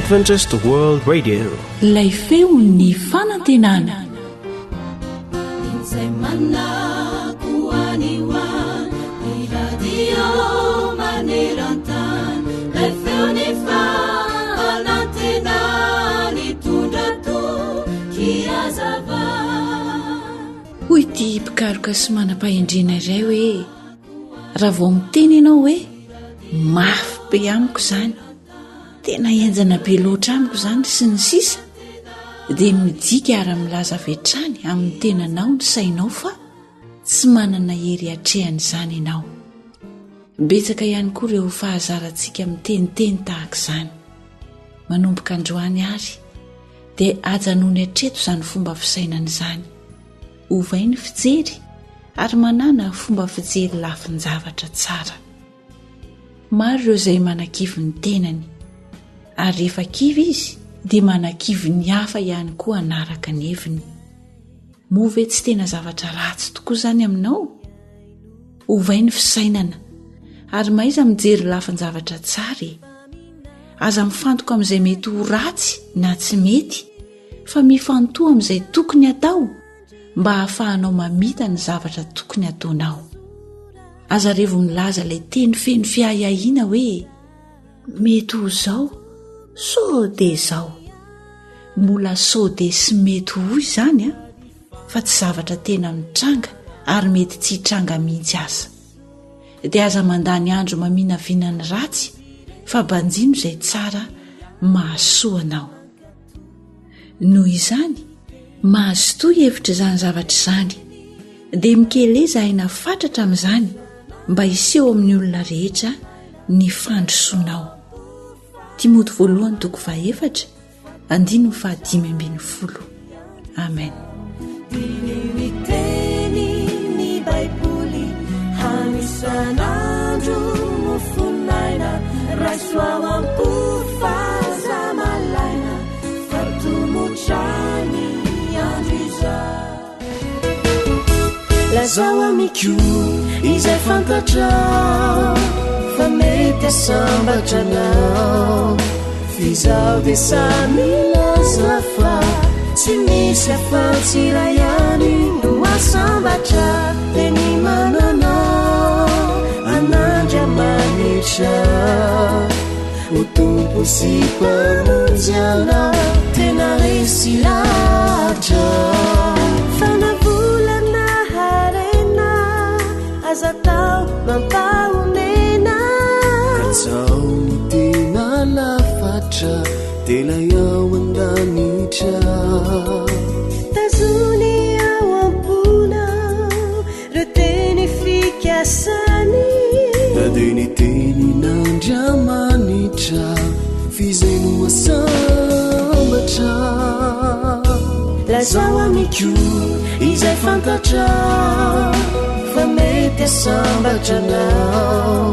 Adventist World Radio. Lay feon'ny fanantenana. Hoy ity mpikaroka sy manam-pahendrina iray hoe raha vao miteny ianao hoe mafy be amiko izany, tena enjana be loatra amiko izany sy ny sisa, dia midika ara-milaza vetrany amin'ny tenanao ny sainao fa tsy manana hery hatrehany izany ianao. Betsaka ihany koa ireo fahazarantsika miteniteny tahaka izany. Manomboka androany ary dia ajanony hatreto izany fomba fisainana izany. Ovay ny fijery ary manana fomba fijery lafin-javatra tsara. Maro ireo izay manan-kivy ny tenany, ary rehefa kivy izy dia manan-kivy ny hafa ihany koa anaraka ny heviny. Moa ve tsy tena zavatra ratsy tokoa izany aminao? Ovay ny fisainana ary maiza mijery lafin-javatra tsara. Aza mifantoka amin'izay mety ho ratsy na tsy mety, fa mifantoha amin'izay tokony atao mba hahafahanao mamita ny zavatra tokony ataonao. Aza revo milaza ilay teny feno fiahiahiana hoe mety ho izao, sao dia izao. Mbola sao dia sy mety ho izany fa tsy zavatra tena mitranga ary mety tsy hitranga mihitsy aza. Dia aza mandany andro maminavina ny ratsy fa banjino izay tsara mahasoa anao. Noho izany mahazo toy hevitra izany zavatra izany, dia mikeleza aina fatratra amin'izany mba hiseho amin'ny olona rehetra ny fandrosoanao. Timoty 1:4-5. Amen. Miteny Baiboly hanisan'andro mofonaina raisoao ampofazamalaina fatomotrany andriza lazao amikio izay fantatrao fa mety asambatranao fizao dia samilaza fa tsy misy afa-tsy iray ihany no asambatra dia ny mananao an'Andriamanitra ho tompo sy mpamonjy tena resy lahatra fanavolana harena aza tao mampahomena katsao ny tena lafatra tena ao an-danitra tazony ao am-ponao reo teny fikasany na dia ny tenin'Andriamanitra fizay no asambatra lazao amikio izay fantatrao fa mety asambatranao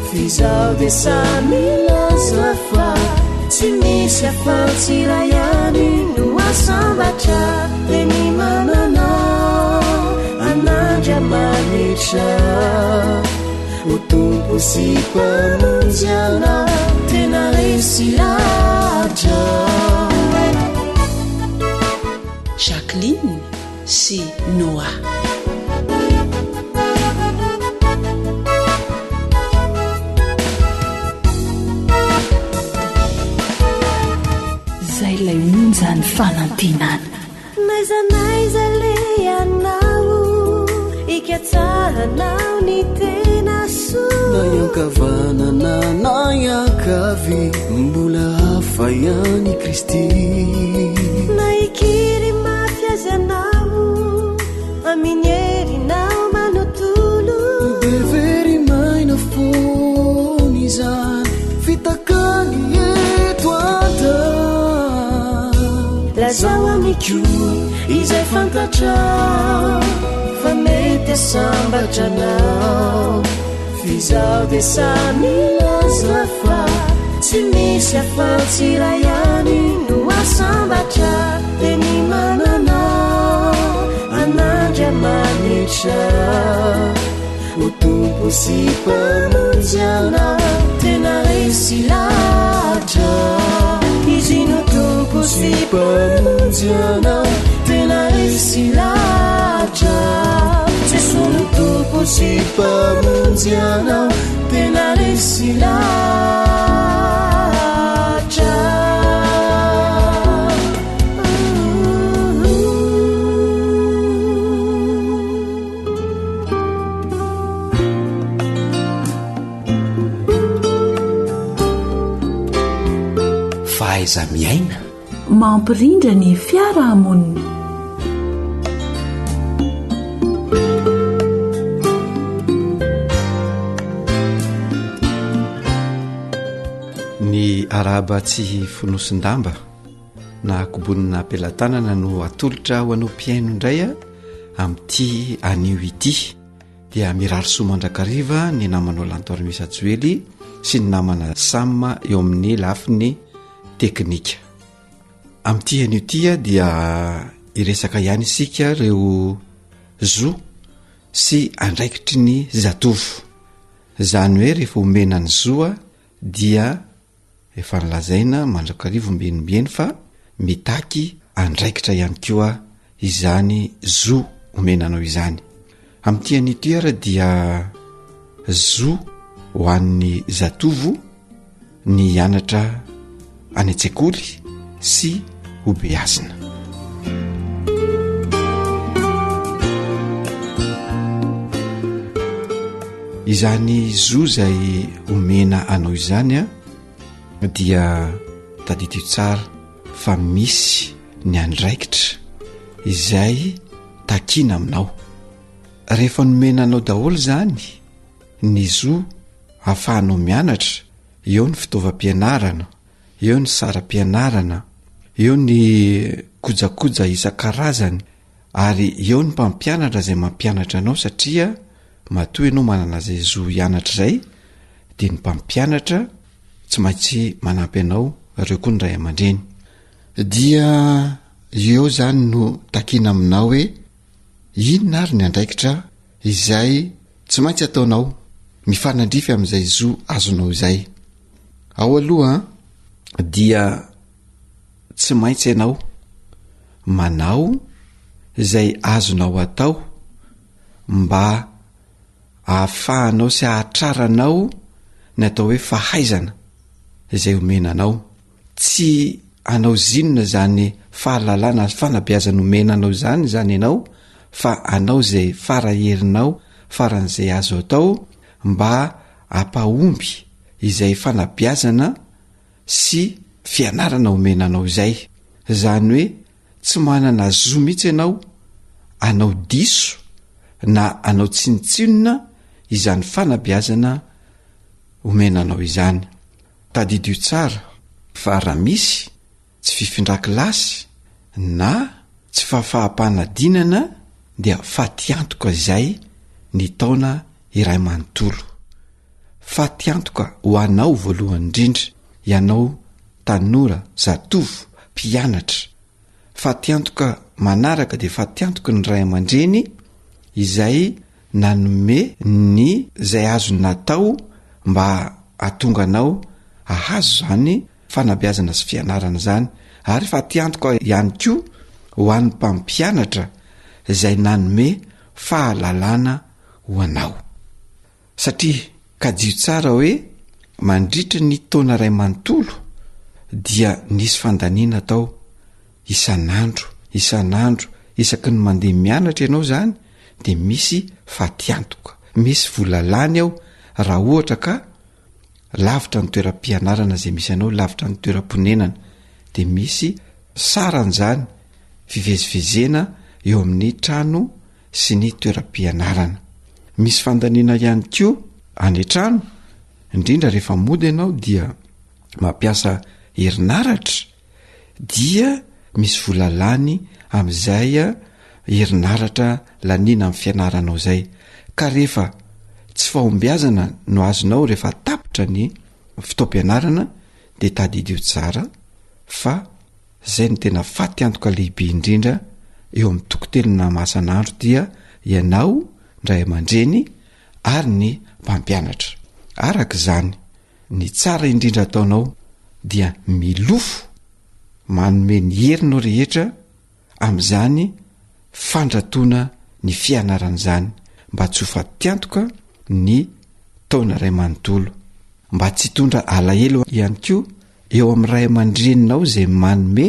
fizao dia samilaza fa tsy misy afa-tsy iray ihany no asambatra dia ny mananao an'Andriamanitra ho tompo sy mpamonjy tena resy lahatra. Jacqueline sy Noah. Zay lay monjany fanantenana naizanaiza le anao ikatsahanao ny tena soa na iankavanana na iankavy mbola hafa ihany Kristy na ikiry mafy azy anao amin'ny herinao manontolo dia very maina foana izany fitakany eto ata lazao amikio izay fantatrao fa mety asambatranao fizao dia samilaza fa tsy misy afa-tsy iray ihany no asambatra dia ny mananao an'Andriamanitra ho tompo sy mpamonjy tena resy lahatra sy mpamonjyanao tena resy lahatra Jeso no tompo sy mpamonjyanao tena resy lahatra Fahaiza miaina mampirindra ny fiarahamonina ny araba tsy fonosindamba na kobonina ampelantanana no atolotra ho anao mpiaino indray a amin'ity anio ity dia mirary soa mandrakariva ny namanao lantorimisa joely sy ny namana samma eo amin'ny lafiny teknika amin'ity anio ity dia iresaka ihany isika reo zo sy andraikitry ny zatovo zany hoe rehefa omena ny zoa dia efa nilazaina mandrakarivo mbenimbeny fa mitaky andraikitra ihany koa izany zo omenanao izany amin'ity anio ity ara dia zo ho an'ny zatovo ny hianatra any an-tsekoly sy ho beazina izany zo zay omena anao izany a dia tadidio tsara fa misy ny andraikitra izay takina aminao rehefa nomena anao daholo zany ny zo ahafahanao mianatra eo ny fitaovam-pianarana eo ny saram-pianarana eo ny kojakoja isan-karazany ary eo ny mpampianatra zay mampianatra anao satria matoa ianao manana zay zo hianatra zay dia ny mpampianatra tsy maintsy manampy anao reo koa ny ray aman-dreny dia eo zany no takina aminao hoe inona ary ny andraikitra izay tsy maintsy ataonao mifanandrify amin'izay zo azonao izay ao aloha dia tsy maintsy ianao manao izay azonao atao mba ahafahanao sy ahatraranao ny atao hoe fahaizana izay omenanao tsy anao zinona zany fahalalana fanabeazana omenanao zany ianao fa anao zay faraherinao faran'izay azo atao mba ampahomby izay fanabeazana sy fianarana omenanao izay zany hoe tsy manana zo mihitsy ianao anao diso na anao tsinitsinona izany fanabeazana omenanao izany tadidio tsara fa raha misy tsy fifindra-kilasy na tsy fahafahampanadinana dia fatiantoka izay ny taona iray manontolo fatiantoka ho anao voalohany indrindra ianao tanora zatovo mpianatra fatiantoka manaraka dia fatiantoka ny ray aman-dreny izay nanome ny zay azo natao mba atonga anao ahazo zany fanabeazana sy fianarana zany ary fatiantoka ihany koa ho an'ny mpampianatra izay nanome fahalalana ho anao satria kadio tsara hoe mandritra ny taona ray manontolo dia nisy fandaniana tao isan'andro isaky ny mandeha mianatra ianao zany dia misy fatiantoka misy volalany ao raha ohatra ka lavitra ny toeram-pianarana zay misy anao lavitra ny toeram-ponenana dia misy saran'izany fivezivezena eo amin'ny trano sy ny toeram-pianarana misy fandaniana ihany koa any trano indrindra rehefa mody ianao dia mampiasa herinaratra dia misy volalany amin'izay herinaratra lanina amin'ny fianaranao zay ka rehefa tsy fahombiazana no azonao rehefa tapitra ny fitaom-pianarana dia tadidio tsara fa zay ny tena fatiantoka lehibe indrindra eo amin'ny tokotelina masan'andro dia ianao ndray aman-dreny ary ny mpampianatra araka izany ny tsara indrindra ataonao dia milofo manome ny herinao rehetra amin'izany fandratoana ny fianarana izany mba tsy ho fatiantoka ny taona ray manontolo, mba tsy hitondra alahelo ihany koa eo amin'ny ray aman-dreninao izay manome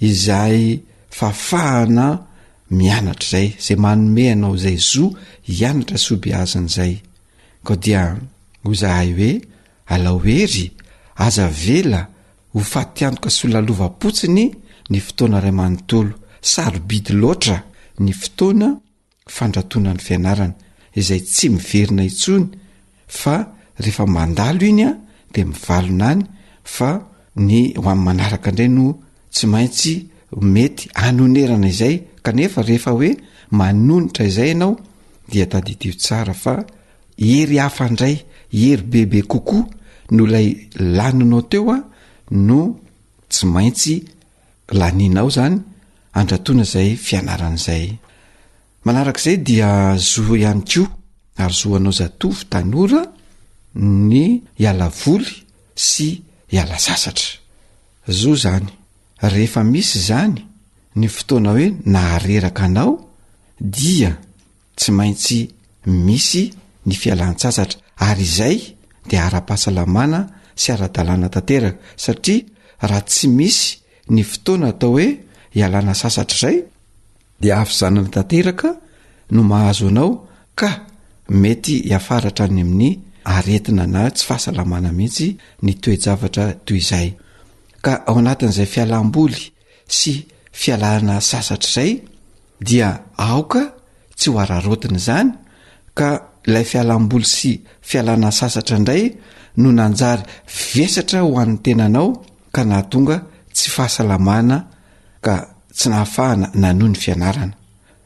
izay fafahana mianatra izay, izay manome anao izay zo hianatra soabiazan'izay. Ka dia ho zahay hoe alahoery aza vela ho fatiantoka sy olalovapotsiny ny fotoana ray manontolo, sarobidy loatra ny fotoana fandratoana ny fianarana izay tsy miverina intsony fa rehefa mandalo iny dia mivalona any, fa ny ho amin'ny manaraka indray no tsy maintsy mety anonerana izay. Kanefa rehefa hoe manonitra izay ianao dia tadidio tsara fa hery hafa indray, hery bebe kokoa no ilay laninao teo no tsy maintsy laninao zany andratoana izay fianarana izay. Manarak'izay dia zo ihany koa ary zoanao zatovy tanora ny hiala voly sy hiala sasatra. Zo zany rehefa misy zany ny fotoana hoe nahareraka anao dia tsy maintsy misy ny fialan-tsasatra, ary izay dia ara-pahasalamana sy ara-dalàna tanteraka, satria raha tsy misy ny fotoana atao hoe hialana sasatra izay dia afizanana tanteraka no mahazo anao ka mety hiafaratra any amin'ny aretina na tsy fahasalamana mihitsy ny toe-javatra toy izay. Ka ao anatin'izay fialam-boly sy fialana sasatra izay dia aoka tsy ho ararotina izany, ka ilay fialam-boly sy fialana sasatra indray no nanjary vesatra ho an'ny tenanao ka nahatonga tsy fahasalamana ka tsy nahafahana nanohy ny fianarana.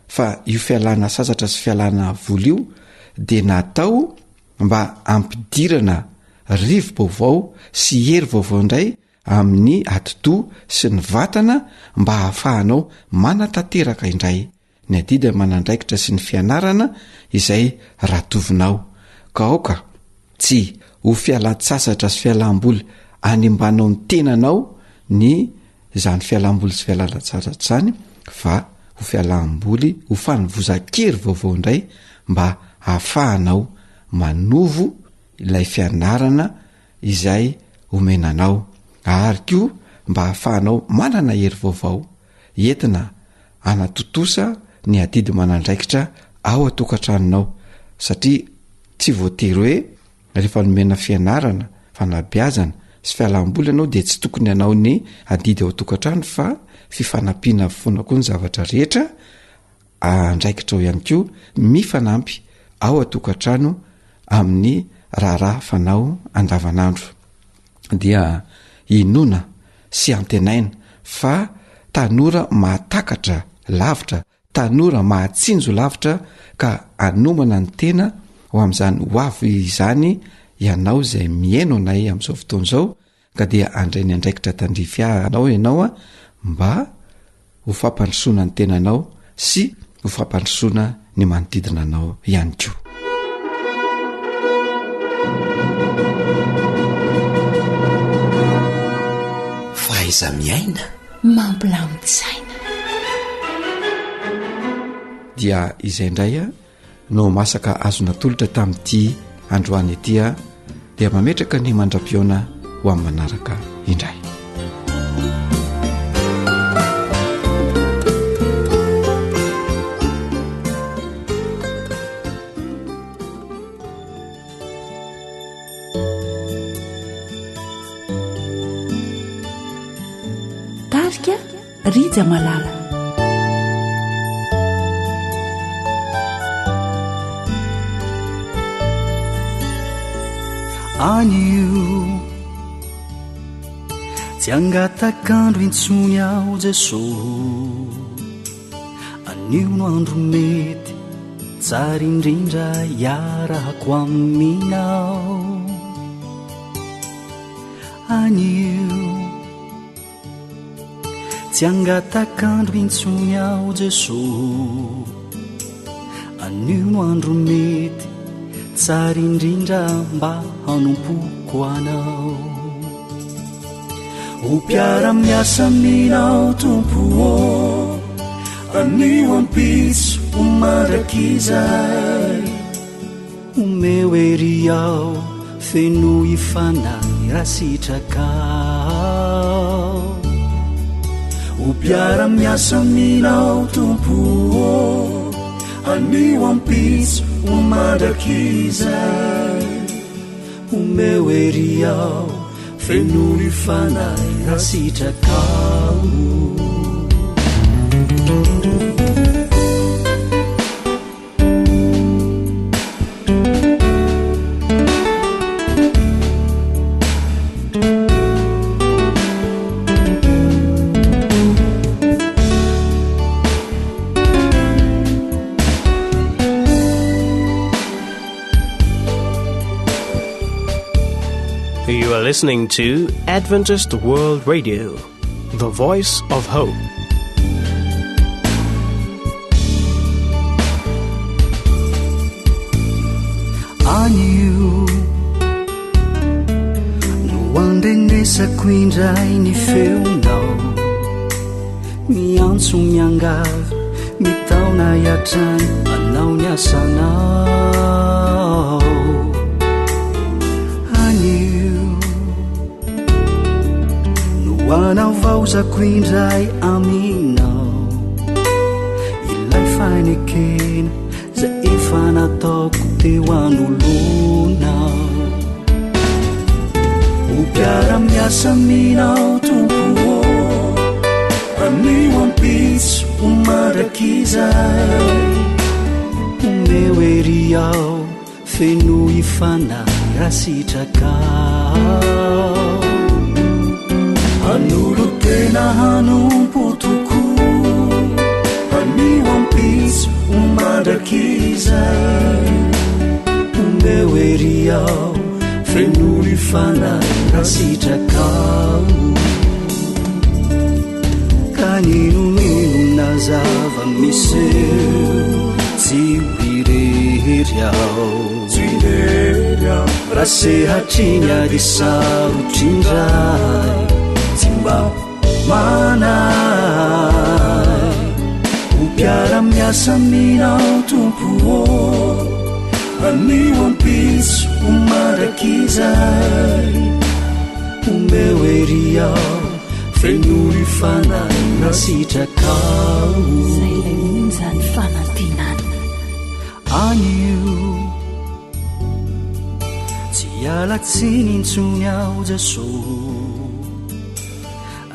Fa io fialana sasatra sy fialana voly io dia natao mba ampidirana rivo-baovao sy hery vaovao indray amin'ny atidoha sy ny vatana mba hahafahanao manatanteraka indray ny adida manandraikitra sy ny fianarana izay ratovinao. Ka aoka tsy ho fialan-tsasatra sy fialam-boly animbanao ny tenanao ny izany fialam-boly sy fialan-tsasatra izany, fa ho fialam-boly ho fanovozan-kery vaovao indray mba hahafahanao manovo ilay fianarana izay omenanao, ary koa mba hahafahanao manana hery vaovao entina anatotosa ny adidy manandraikitra ao atokantranonao. Satria tsy voatery hoe rehefa nomena fianarana, fanabeazana sy fialam-boly ianao dia tsy tokony anao ny adidy ao tokantrano, fa fifanampiana foana koa ny zavatra rehetra andraikitra ao ihany koa mifanampy ao atokantrano amin'ny raharaha fanao andavanandro. Dia inona sy antenaina fa tanora mahatakatra lavitra, tanora mahatsinjo lavitra ka anomana ny tena ho amin'izany ho avy izany ianao izay miaino nay amin'izao fotoana izao, ka dia andray ny andraikitra tandrifiahanao ianao mba ho fampandrosoana ny tenanao sy ho fampandrosoana ny manodidina anao ihany koa. Faiza miaina mampilamitsaina dia izay indray no masaka azona tolotra tamin'ity androany itya dia mametraka ny mandra-piona ho amin'ny manaraka indray. tarika rija malala anio tsy angatakandro intsony ao Jesosy, anio no andro mety tsara indrindra iarahako aminao. Anio tsy angatakandro intsony ao Jesosy, anio no andro mety tsara indrindra mba hanompoko anao. o piara-miasa minao tompo ô anio ampitso o mandrakizay o meu ery ao feno ifanay rasitrakao o piara-miasa minao tompo ô anio ampitso o mandrakizay o meu ery ao feno ifanay rasitrakao You are listening to Adventist World Radio, the voice of hope. Anio no andrenesako indray ny feonao miantso miangavy mitaona iatrany anao ny asanao anao vaozako indray aminao ilay fanekena zay efa nataoko teo anolonao o piara-miasa minao tompo ô anio ampitso o mandrakizay o meu ery ao feno ifanay rasitrakao anolo tena hanompo toko anio ampitso o mandrakizay o meu ery ao feno ifanay rasitrakao kaninonino na zava-miseo tsy irery ao raha sehatriny ary sarotrindray mba manay o piara-miasa minao tompo ô anio ampitso o mandrakizay o meu ery ao feno ifanay rasitrakao zay lay monjany fanantenana anio tsy alatsiny intsony ao Jesosy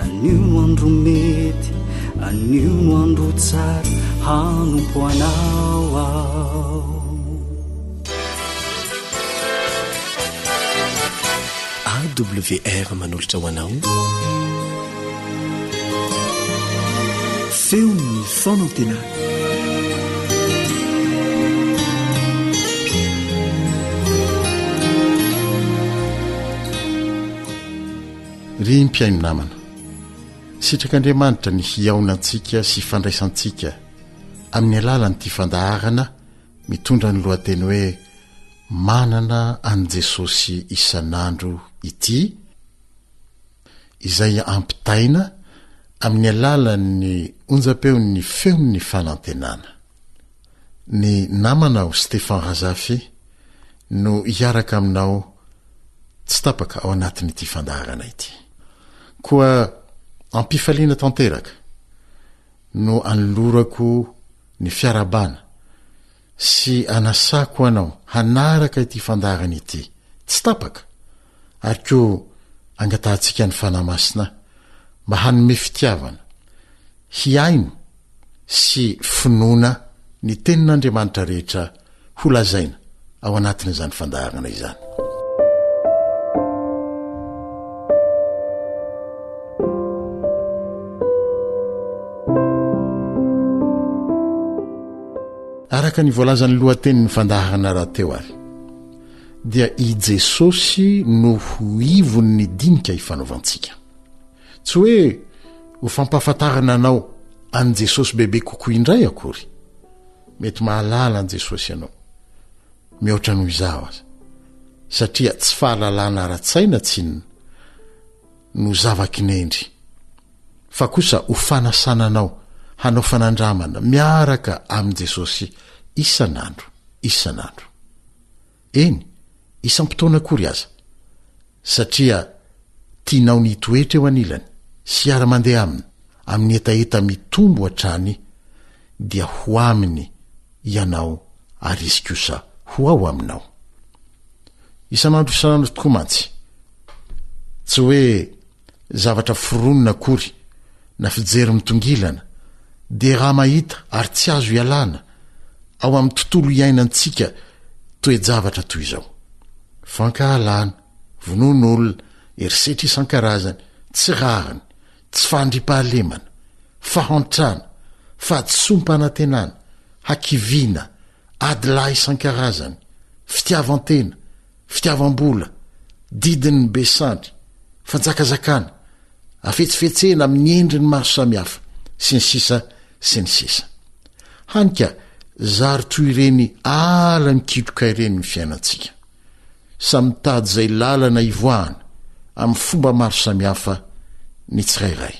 anio no andro mety anio no andro tsara hanompo anao ao AWR manolotra ho anao feon'ny fanantenana ry mpiaino namana sitrak'Andriamanitra ny hiaonantsika sy fandraisantsika amin'ny alalanyity fandaharana mitondra ny lohateny hoe manana an' Jesosy isan'andro ity izay ampitaina amin'ny alalan'ny onjam-peon'ny feon'ny fanantenana. Ny namanao Stefan Razafy no hiaraka aminao tsy tapaka ao anatin'ity fandaharana ity. Koa ampifaliana tanteraka no anolorako ny fiarabana sy anasako anao hanaraka ity fandaharana ity tsy tapaka ary koa angatahantsika ny fanahy masina mba hanome fitiavana hiaino sy finoana ny tenin'Andriamanitra rehetra ho lazaina ao anatin'izany fandaharana izany. Araka ny voalazan'ny lohatenin'ny fandaharana rahateo ary dia i Jesosy no ho ivon'ny dinika ifanaovantsika. Tsy hoe ho fampahafantarana anao an' Jesosy bebe kokoa indray akory. Mety mahalala an' Jesosy ianao. Mihoatra noho izao aza. Satria tsy fahalalana ara-tsaina tsinona no zavakinendry fa kosa ho fanasananao hanao fanandramana miaraka amin' Jesosy isan'andro eny isam-potoana kory aza satria tianao nitoetra eo anilany sy ara-mandeha aminy amin'ny etaeta mitombo hatrany dia ho aminy ianao ary izy kosa ho ao aminao isan'andro tokoa mantsy tsy hoe zavatra foronina kory na fijery mitongilana dia raha mahita ary tsy azo ialana ao amin'ny tontolo iainantsika toe-javatra toy izao fankahalana vonon'olona erisetra isan-karazany tsy rariny tsy fandripahalemana fahantrana fahatsompanantenana hakiviana adilahy isan-karazany fitiavan-tena fitiavam-bola didin'ny besandry fanjakazakana afetsifetsena amin'ny endriny maro samihafa sy ny sisa hanika zary toy ireny ala mikitroka ireny ny fiainantsika samitady zay lalana ivoahana amin'ny fomba maro samihafa ny tsirairay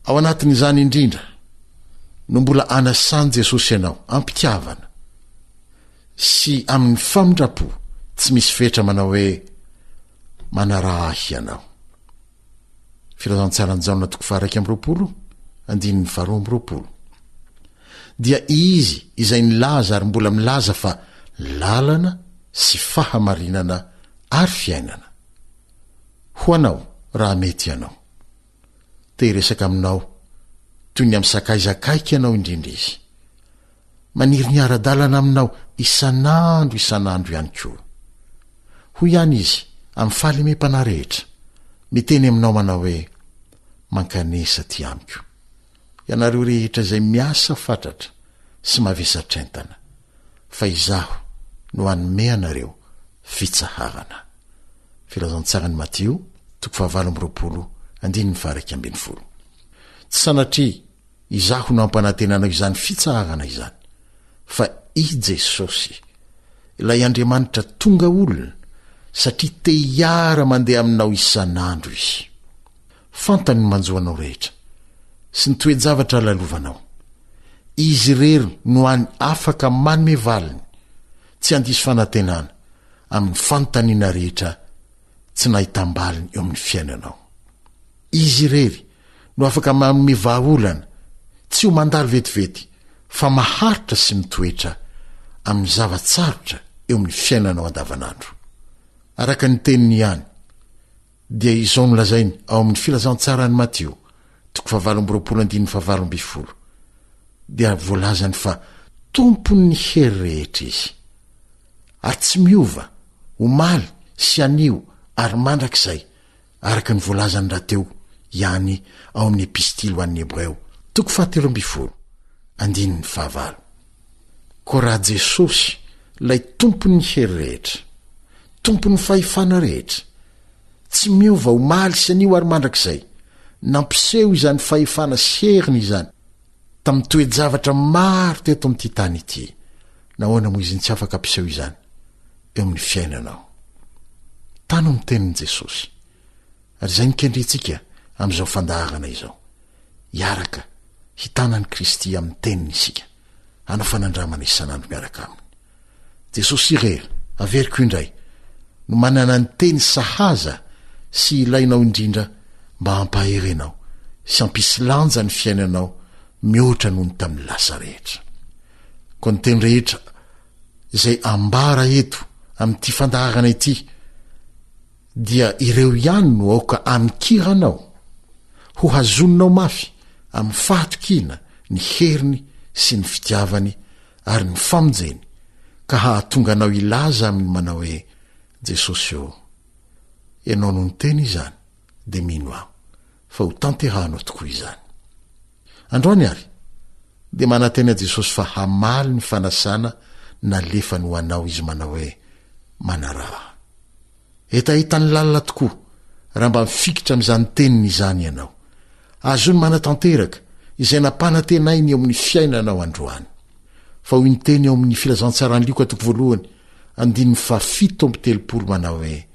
ao anatin'izany indrindra no mbola anasany Jesosy ianao ampitiavana sy amin'ny famindrapo tsy misy fetra manao hoe manarahy ianao filazantsarany Jaona 2:20 dia izy izay nilaza ary mbola milaza fa lalana sy fahamarinana ary fiainana ho anao raha mety ianao te hiresaka aminao toy ny amin'ny sakaizakaiky ianao indrindra izy maniry ny ara-dalana aminao isan'andro ihany koa ho ihany izy amin'ny fahalemem-pana rehetra miteny aminao manao hoe mankanesa ty amiko ianareo rehetra izay miasa fatratra sy mavesatrentana fa izaho no hanome anareo fitsahagana filazantsarany Matio 20:20 tsy sanatria izaho no ampanantenanao izany fitsahagana izany fa i Jesosy ilay Andriamanitra tonga olona satria te hiara mandeha aminao isan'andro izy fantany ny manjoanao rehetra sy ny toe-javatra lalovanao izy rery no any afaka manome valiny tsy handiso fanantenana amin'ny fanontaniana rehetra tsy nahitam-baliny eo amin'ny fiainanao izy rery no afaka manome vahaolana tsy ho mandalo vetivety fa maharitra sy mitoetra amin'ny zavatsarotra eo amin'ny fiainanao andavanandro araka ny teniny ihany dia izao nolazainy ao amin'ny filazantsarany Matio 20:20 dia voalazany fa tompony hery rehetra izy ary tsy miova omaly sy anio ary mandrakizay araka ny voalazany rahateo ihany ao amin'ny epistily ho an'ny Hebreo 13:15 ko raha Jesosy lay tompony hery rehetra tompony fahefana rehetra tsy miova omaly sy anio ary mandrakizay nampiseho izany fahefana sy heriny izany tamin'ny toe-javatra maro teto amin'ity tany ity nahoana moa izy tsy afaka ampiseho izany eo amin'ny fiainanao tano ny tenin'i Jesosy ary izay nikendrentsika amin'izao fandahagana izao iaraka hitanany Kristy amin'ny teniny isika hanao fanandramana isan'andro miaraka aminy Jesosy irery averiko indray no manana ny teny sahaza sy ilainao indrindra mba hampaherenao sy hampisy lanja ny fiainanao mihoatra noho ny tamin'ny lasa rehetra ko ny teny rehetra izay ambara eto amin'ity fandahagana ity dia ireo ihany no aoka amikiranao ho hazoninao mafy amin'ny fahatokiana ny heriny sy ny fitiavany ary ny famonjeny ka hahatonga anao ilaza amin'ny manao hoe Jesosy eo ianao no ny teny izany dia mino aho fa ho tanterahanao tokoa izany androany ary dia manantena Jesosy fa hamaly ny fanasana nalefa no anao izy manao hoe manaraha hetahita ny lalina tokoa raha mba mifikitra amin'izany teniny izany ianao azo ny manatanteraka izay nampanantenainy eo amin'ny fiainanao androany fa hoy ny teny eo amin'ny filazantsarany Lioka 7:17 manao hoe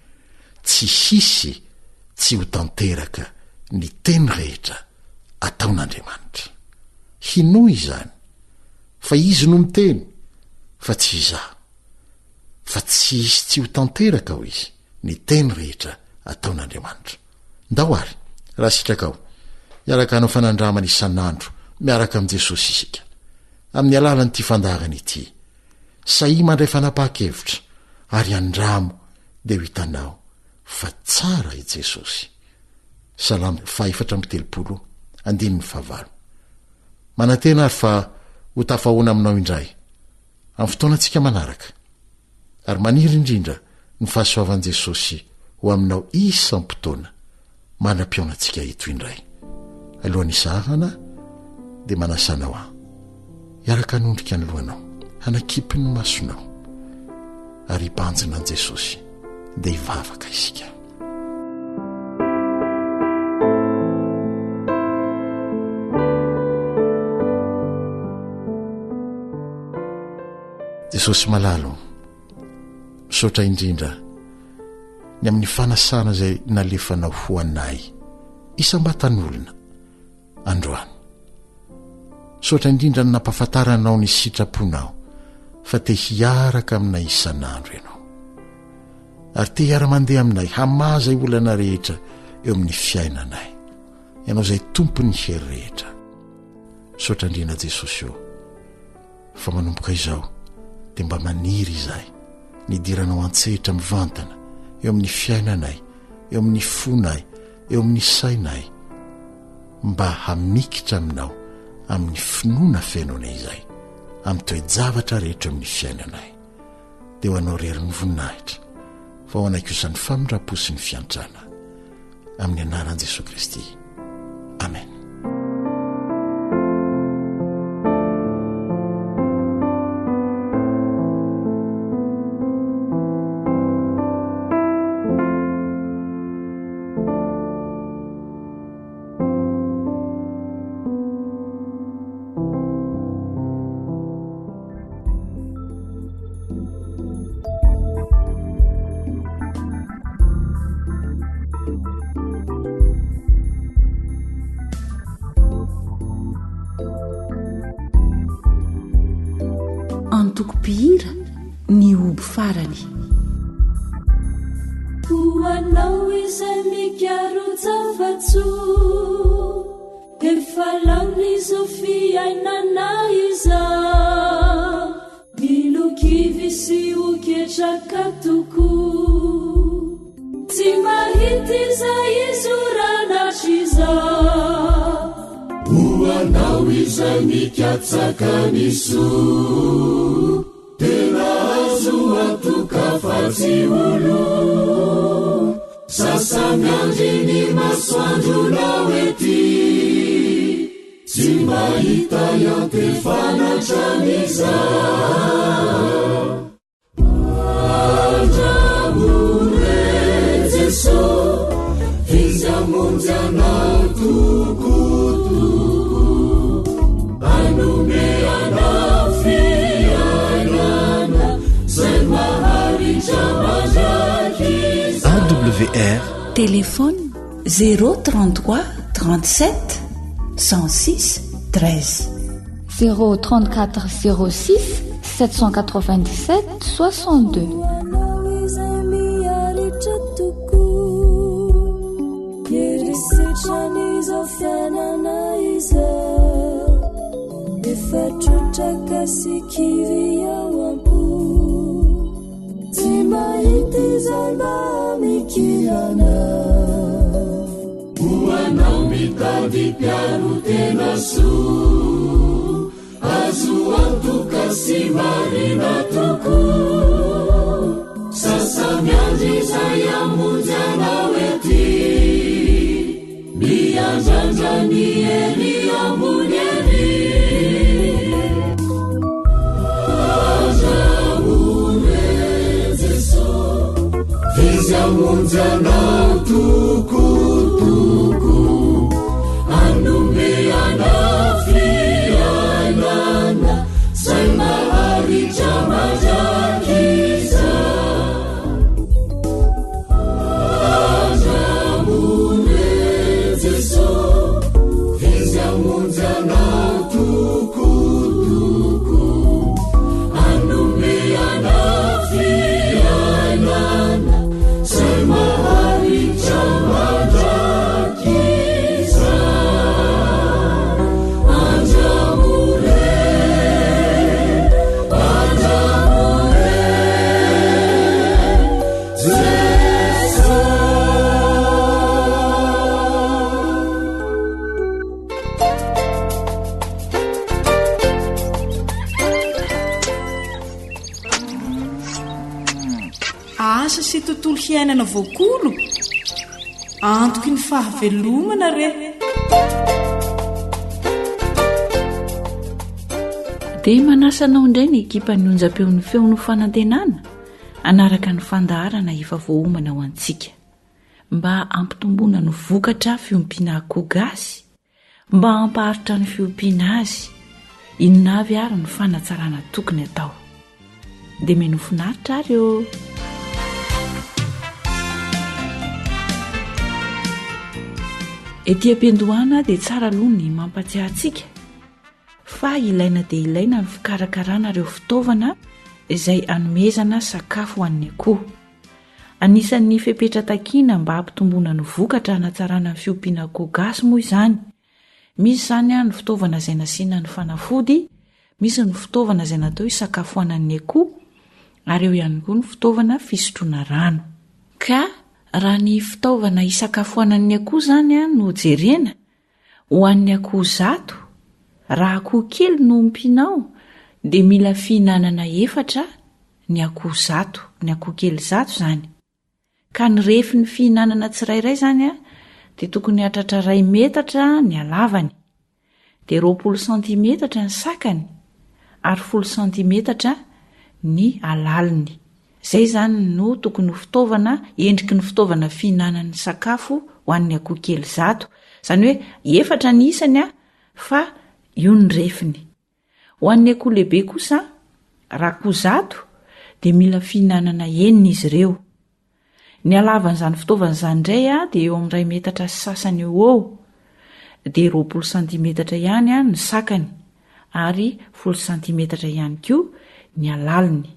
tsy hisy tsy ho tanteraka ny teny rehetra ataon'Andriamanitra. Hinoa izany fa izy no miteny fa tsy izaho, fa tsy izy tsy ho tanteraka ho izy ny teny rehetra ataon'Andriamanitra. Ndahoary raha sitrakao iaraka hanao fanandramana isan'andro miaraka amin'i Jesosy isika amin'ny alalan'ity fandahana ity. Sahi mandray fanapa-kevitra ary andramo dia ho hitanao fa tsara i Jesosy. Salamy 4:30 manantena ary fa ho tafahoana aminao indray amin'ny fotoanantsika manaraka, ary maniry indrindra ny fahasoavan'i Jesosy ho aminao isampotoana manam-pionantsika eto indray. Alohan'ny isahana dia manasanao aho iaraka hanondrika ny lohanao, hanakipy ny masonao ary hibanjina an' Jesosy dia hivavaka isika. Jesosy malalo, misaotra indrindra ny amin'ny fanasana izay nalefanao ho anay isam-batan'olona androany. Misaotra indrindra ny nampahafantaranao ny sitraponao fa te hiaraka aminay isan'andro ianao, ary te hiara-mandeha aminay hamazay olana rehetra eo amin'ny fiainanay, ianao izay tompony hery rehetra. Misaotra indrindra Jesosy eo fa manomboka izao dia mba maniry izay nidiranao an-tsehitra mivantana eo amin'ny fiainanay, eo amin'ny fonay, eo amin'ny sainay, mba hamikitra aminao amin'ny finoana fiainanay izay amin'ny toe-javatra rehetra eo amin'ny fiainanay. Dia ho anao rery ny voninahitra fa ho anay kosa ny famindrapo sy ny fiantrana amin'ny anaran'i Jesosy Kristy. Amen. Antoko-pihira ny obo farany. Hoanao izay mikarotsavatsy efa lamin'izao fiainana iza, milokivy sy hoketraka tokoa, tsy mahita iza izoranatry iza. Hoanao izay mikatsaka ny soa, tena azo antoka fa tsy olo, sasamiandry ny masoandronao ety, tsy mahita iantefanatran'iza. Andramore Jesosy, izy amonjy anao tokotoko, anome anao fiainana zay maharitra mandrakiza. AWR Téléphone 033 37 106 13 034 06 797 62. Yerisetranizo fianana iza, efatrotraka sikiri awampu, tsy mahita izay mba mikirana. Hoanao mitady mpiaro tena soa, azo antoka sy marina tokoa, sasamiandry izay amonjy anao ety, mianjanja ny eri ambony ery. Andramore Jesosy, izy amonjy anao tokotoko, anome anao fiainana zay maharitra mandrakiza. Andramore asa sy tontolo hiainana voakolo antoky ny fahavelomana re. dia manasanao indray ny ekipa ny onjam-peon'ny feon'ny fanantenana anaraka ny fandaharana efa voaomana ho antsika mba ampitomboana ny vokatra fiompiana akoho gasy, mba hampaharitra ny fiompiana azy, inona avy ary ny fanatsarana tokony atao. dia menofinaritra ary eo. Ety am-piandohana dia tsara aloha ny mampatsiahy antsika fa ilaina dia ilaina ny fikarakarana ireo fitaovana izay anomezana sakafo ho an'ny akoho. Anisan'ny fipetra-takiana mba hampitomboana ny vokatra hanatsarana ny fiompiana akoho gasy moa izany. Misy izany ny fitaovana izay nasiana ny fanafody, misy ny fitaovana izay natao hisakafoanan'ny akoho, ary eo ihany koa ny fitaovana fisotroana rano. Ka raha ny fitaovana hisakafoanan'ny akoho izany no jerena ho an'ny akoho zato, raha akoho kely no ompianao dia mila fihinanana 4 ny akoho zato, ny akoho kely zato izany. Ka ny refy ny fihinanana tsirairay izany dia tokony hatratra 2 metatra ny halavany, dia 20 sentimetatra ny sakany, ary 10 sentimetatra ny alaliny. Izay izany no tokony ho fitaovana, endriky ny fitaovana fihinanan'ny sakafo ho an'ny akoho kely zato. Izany hoe 4 ny isany fa io ny refiny. Ho an'ny akoho lehibe kosa, raha akoho zato dia mila fihinanana 9 izy ireo. Ny halavan'izany fitaovana izany indray dia eo amin'ny 2 metatra sy sasany eo, dia 20 sentimetatra ihany ny sakany, ary 10 sentimetatra ihany koa ny alaliny.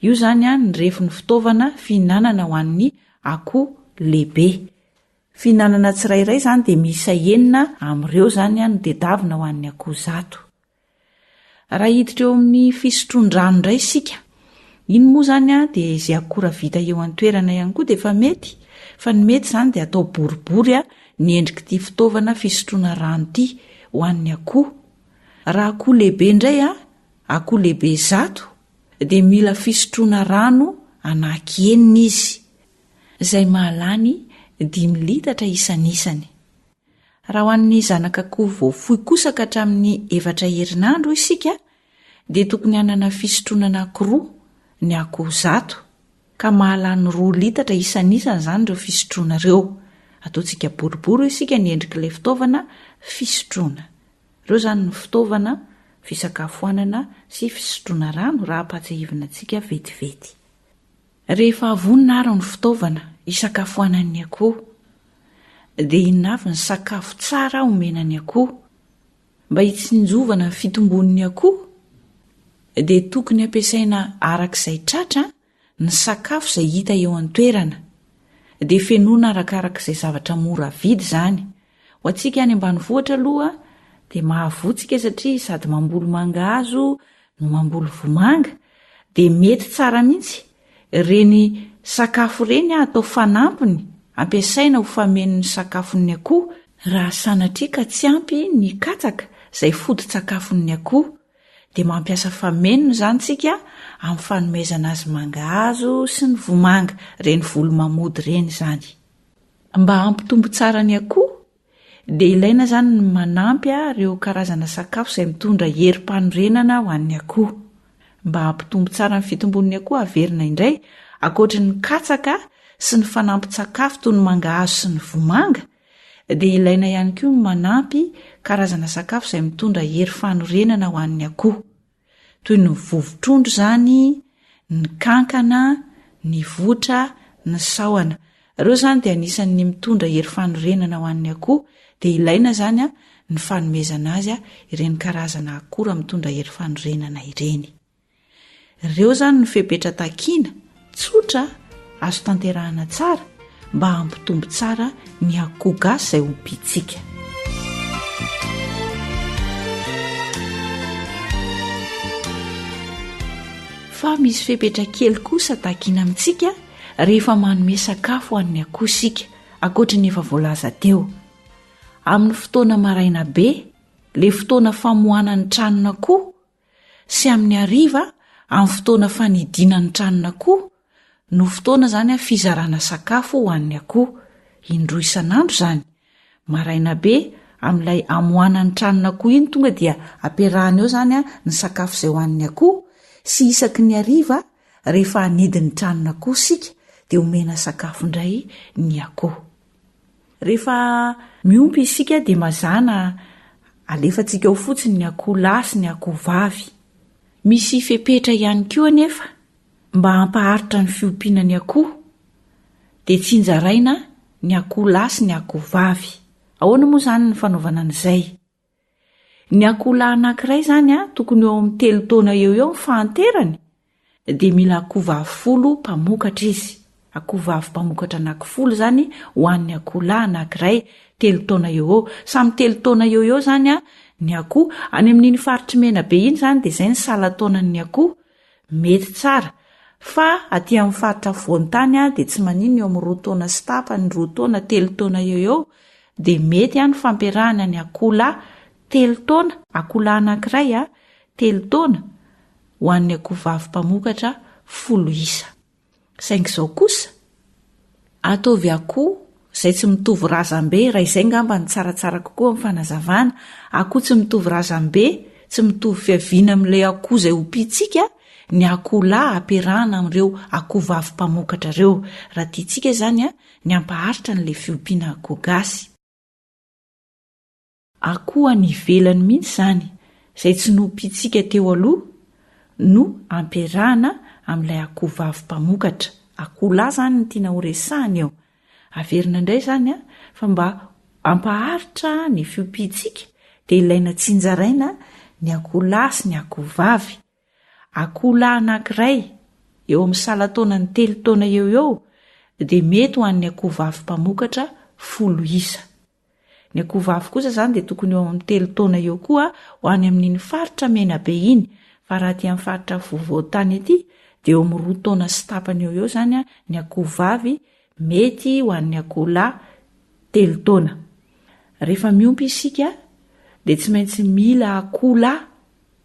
Io izany ny refin'ny fitaovana fihinanana ho an'ny akoho lehibe. Fihinanana tsirairay izany dia miisa 9 amin'ireo izany no tedavina ho an'ny akoho zato. Raha hiditra eo amin'ny fisotroan-drano indray isika, iny moa izany dia izay akora vita eo an-toerana ihany koa dia efa mety, fa ny mety izany dia atao boribory ny endrik'ity fitaovana fisotroana rano ity ho an'ny akoho. Raha akoho lehibe indray akoho lehibe zato dia mila fisotroana rano anaky 9 izy, izay mahalany 5 litatra isan'isany. Raha ho an'ny zanak'akoho voafohy kosa ka hatramin'ny 4 herinandro isika dia tokony hanana fisotroana anankiroa ny akoho zato, ka mahalany 2 litatra isan'isany izany ireo fisotroana ireo. Ataontsika boribory isika ny endrik'ilay fitaovana fisotroana. Ireo izany ny fitaovana fisakafoanana sy fisotroana rano raha hampatsahivana antsika vetivety. Rehefa avonina ary ny fitaovana hisakafoanan'ny akoho, dia inona avy ny sakafo tsara omenan'ny akoho mba hitsinjovana ny fitombon'ny akoho, dia tokony ampiasaina arak'izay tratra ny sakafo izay hita eo an-toerana, dia fenona arakarak'izay zavatra mora vidy izany. Ho antsika any ambanivohitra aloha dia mahavoatsika satria sady mamboly mangahazo no mamboly vomanga, dia mety tsara mihitsy reny sakafo reny atao fanampiny ampiasaina ho famenon'ny sakafon'ny akoho raha sanatria ka tsy ampy ny katsaka izay fodi-tsakafon'ny akoho, dia mampiasa famenona izany tsika amin'ny fanomezana azy mangahazo sy ny vomanga, reny volomamody reny izany. Mba hampitombo tsara ny akoho dia ilaina izany ny manampy ireo karazana sakafo izay mitondra herim-panorenana ho an'ny akoho. Mba hampitombo tsara ny fitombon'ny akoho averina indray, ankoatra ny katsaka sy ny fanampy-tsakafo toy ny mangahazo sy ny vomanga, dia ilaina ihany koa ny manampy karazana sakafo izay mitondra herim-panorenana ho an'ny akoho, toy ny vovotrondro izany, ny kankana, ny votra, ny sahona. Ireo izany dia anisan'ny mitondra herim-panorenana ho an'ny akoho, dia ilaina izany ny fanomezana azy ireny karazana akora mitondra herim-panorenana ireny. Ireo izany ny fipetra-takiana tsotra azo tanterahana tsara mba hampitombo tsara ny akoho gasy izay ompiantsika. Fa misy fipetra kely kosa takiana amintsika rehefa manome sakafo ho an'ny akoho isika, ankoatra ny efa voalaza teo. Amin'ny fotoana maraina be, le fotoana famohanan'ny tranon'akoho, sy amin'ny hariva amin'ny fotoana fanidinan'ny tranon'akoho no fotoana zany fizarana sakafo ho an'ny akoho indroa isan'andro zany. Maraina be amin'ilay amoana ny tranon'akoho iny tonga dia ampiarahana eo zany ny sakafo izay ho an'ny akoho sy isaky ny hariva rehefa anidiny tranon'akoho sika dia omena sakafo indray ny akoho. Rehefa miompy isika dia mazana alefantsika ho fotsiny ny akoho lahy sy ny akoho vavy. Misy fepetra ihany koa anefa mba hampaharitra ny fiompiana ny akoho dia tsinjaraina ny akoho lahy sy ny akoho vavy. Ahoana moa zany ny fanaovana an'izay? Ny akoho lahy anankiray zany tokony eo amin'ny 3 taona eo ny fahanterany dia mila akoho vavy 10 mpamokatra izy. Akoho vavy mpamokatra anaky 10 zany ho an'ny akoho lahy anankiray 3 taona eo. Samy 3 taona eo zany ny akoho. Any amin'iny faritry mena be iny zany dia izay ny salan-taonan'ny akoho mety tsara. Fa aty amin'ny faritra voan-tany dia tsy manino eo amin'ny 2 taona sy tapany 2 taona 3 taona eo dia mety ny fampiarahana ny akoho lahy 3 taona, akoho lahy anankiray 3 taona ho an'ny akoho vavy mpamokatra 10 isa. Saingy izao kosa ataovy akoho izay tsy mitovy razambe, raha izay ngamba ny tsaratsara kokoa amin'ny fanazavana. Akoho tsy mitovy razambe, tsy mitovy fiaviana amin'ilay akoho izay ompiantsika, ny akoho lahy ampiarahana amin'ireo akoho vavy mpamokatra ireo. Raha tiantsika zany ny ampaharitra n'ilay fiompiana akoho gasy. Akoho any ivelany mihitsy zany izay tsy nompiantsika teo aloha no ampiarahana amin'ilay akoho vavy mpamokatra. Akoho lahy zany ny tiana horesahana eo. Averina indray zany fa mba ampaharitra ny fiompiantsika dia ilaina tsinjaraina ny akoho lahy sy ny akoho vavy. Akoho lahy anankiray eo amin'ny salan-taonany 3 taona eo dia mety ho an'ny akoho vavy mpamokatra 10 isa. Ny akoho vavy kosa zany dia tokony eo amin'ny 3 taona eo koa ho any amin'iny faritra mena be iny. Fa raha aty amin'ny faritra vovoantany ety dia eo amin'ny 2 taona sy tapany eo zany ny akoho vavy mety ho an'ny akoho lahy 3 taona. Rehefa miompy isika dia tsy maintsy mila akoho lahy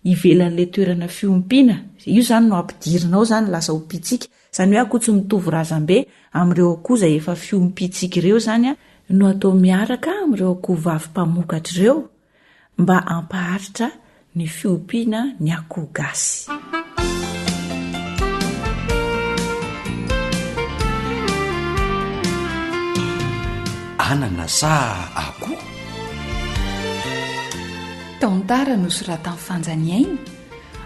ivelan'ilay toerana fiompiana. Io zany no ampidirinao zany lasa ompiantsika. Zany hoe akoho tsy mitovy razambe amin'ireo akoho izay efa fiompiantsika ireo zany no atao miaraka amin'ireo akoho vavy mpamokatra ireo mba ampaharitra ny fiompiana ny akoho gasy. Anana sa akoho? Tantara no sorata amin'ny fanjaniaina,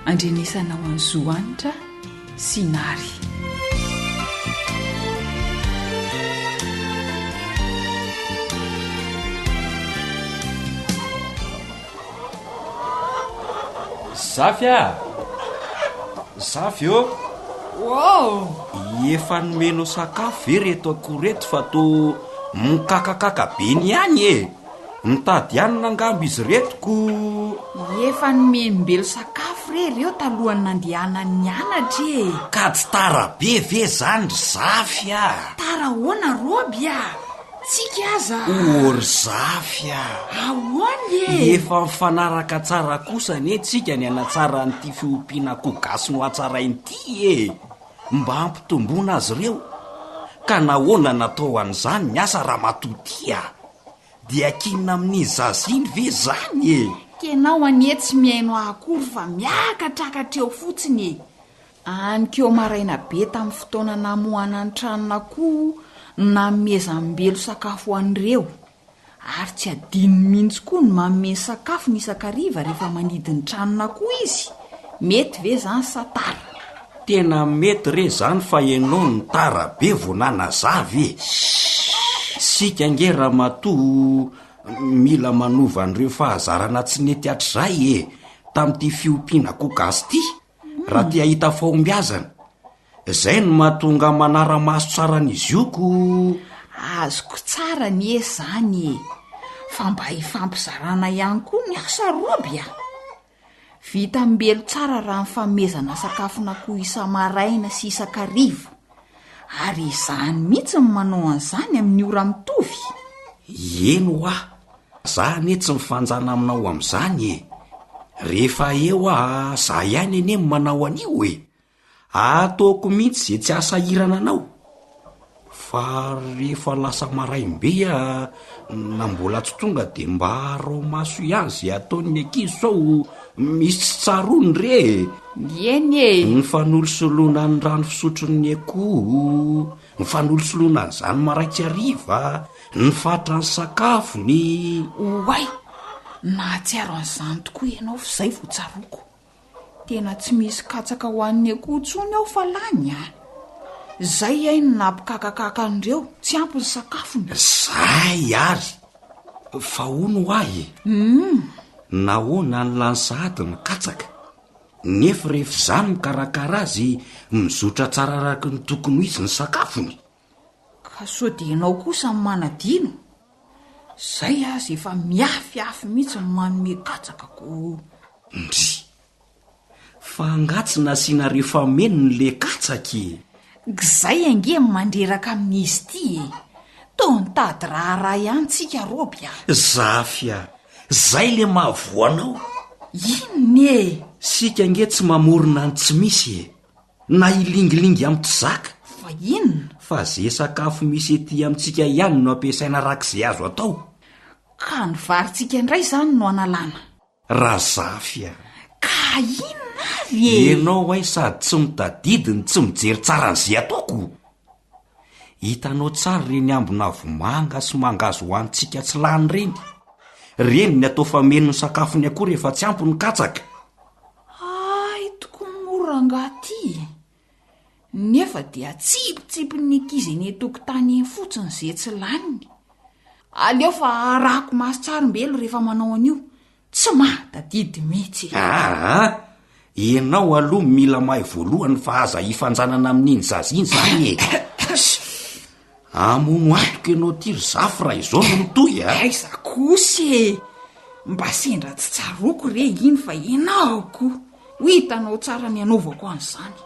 andrenesana ho an'ny Zoanitra Sinary. Zafy Zafy efa nomeno sakafo ve reto akoho reto fa to mikakakaka be ny ihany mitady hanina angamba izy retoko. Efa nomembelo sakafo reo talohany nandehana ny anatra ka tsy tara be ve zany ry Zafy Tara hoana roby tsika aza ory Zafy ahoany efa mifanaraka tsara kosa tsika ny anatsara n'ity fiompiana akoho gasy no atsarain'ity mba hampitomboana azy ireo. Ka nahoana natao an'izany ny asa raha matoty dia kinina amin'ny zaziny ve zany kenao anie tsy miaino akory fa miakatrakatra eo fotsiny anykeo maraina be tamin'ny fotoana namohana ny tranon'akoho namezambelo sakafo an'ireo ary tsy adino mihitsy koa ny manome sakafo ny isan-kariva rehefa manidiny tranon'akoho izy. Mety ve zany sa tara? Tena mety re zany fa ianao ny tara be vonana zavy sika ngera matoa mila manova an'ireo fahazarana tsy nety hatrizay tamin'ity fiompiana akoho gasy ity raha tia hita fahombiazana. Izay no mahatonga manara-maso tsara n'izy ioko. Azoko tsara ny zany fa mba hifampizarana ihany koa ny asa roby vita mbelo tsara raha mifamezana sakafon'akoho isa-maraina sy isan-kariva ary izany mihitsy ny manao an'izany amin'ny ora mitovy. Eno zany tsy mifanjana aminao amin'izany rehefa eo za ihany ene manao an'io ataoko mihitsy zay tsy asahirana anao. Fa rehefa lasa maraimbe na mbola tsy tonga de mba rao maso ihany zay ataon'ny ankizy sao misy tsy tsarony re. Eny e. Ny fanolosoloana ny rano fisotrony akoho, ny fanolosoloana n'izany maraitsy hariva, ny fatra ny sakafony. Oay, nahatsiaro an'izany tokoa ianao fa zay vao tsaroko. Tena tsy misy katsaka ho an'ny akoho tsony aho fa lany Zay ay nampikakakaka andreo, tsy ampy ny sakafony. Zay ary. Fa ono ahy. Nahoana ny lany sahady ny katsaka. Nefa rehefa zany mikarakara azy, mizotra tsara araka ny tokony ho izy ny sakafony. Ka sao dia ianao kosa ny manadino. Zay azy efa miafiafy mihitsy ny manome katsakako. Ndry. Fa angatsy nasiana rehefa meno ny le katsaky. Gizay ange mandreraka amin'izy ty. Toa nitady raharaha ihany tsika Roby. Zafia, zay le mahavoanao. Inone? Sika ange tsy mamorona ny tsy misy na ilingilingy amin'ny tsy zaka. Fa inona? Fa zay sakafo misy ety amintsika ihany no ampiasaina arak'izay azo atao. Ka ny varintsika indray zany no analana. Razafia. Ka inona avy Ianao ay sady tsy mitadidiny, tsy mijery tsara an'izay ataoko. Hitanao tsara reny ambona vomanga sy mangazo ho antsika tsy lany reny. Reny ny atao fameno ny sakafony akoho rehefa tsy ampy ny katsaka. Ay, toko morangaty. Nefa dia tsipitsipiny ankizy eny tokotany eny fotsiny zay tsy lany. Aleo fa arahako maso tsarombelo rehefa manao an'io. Tsy mahatadidy mihitsy. Ianao aloha mila mahay voalohany fa aza hifanjanana amin'iny zaza iny zany Amono antoka ianao tiry zafy raha izao no mitoy Aiza kosa mba sendra tsy tsaroko re iny fa ianao ko. Hitanao tsara ny anaovako an'izany.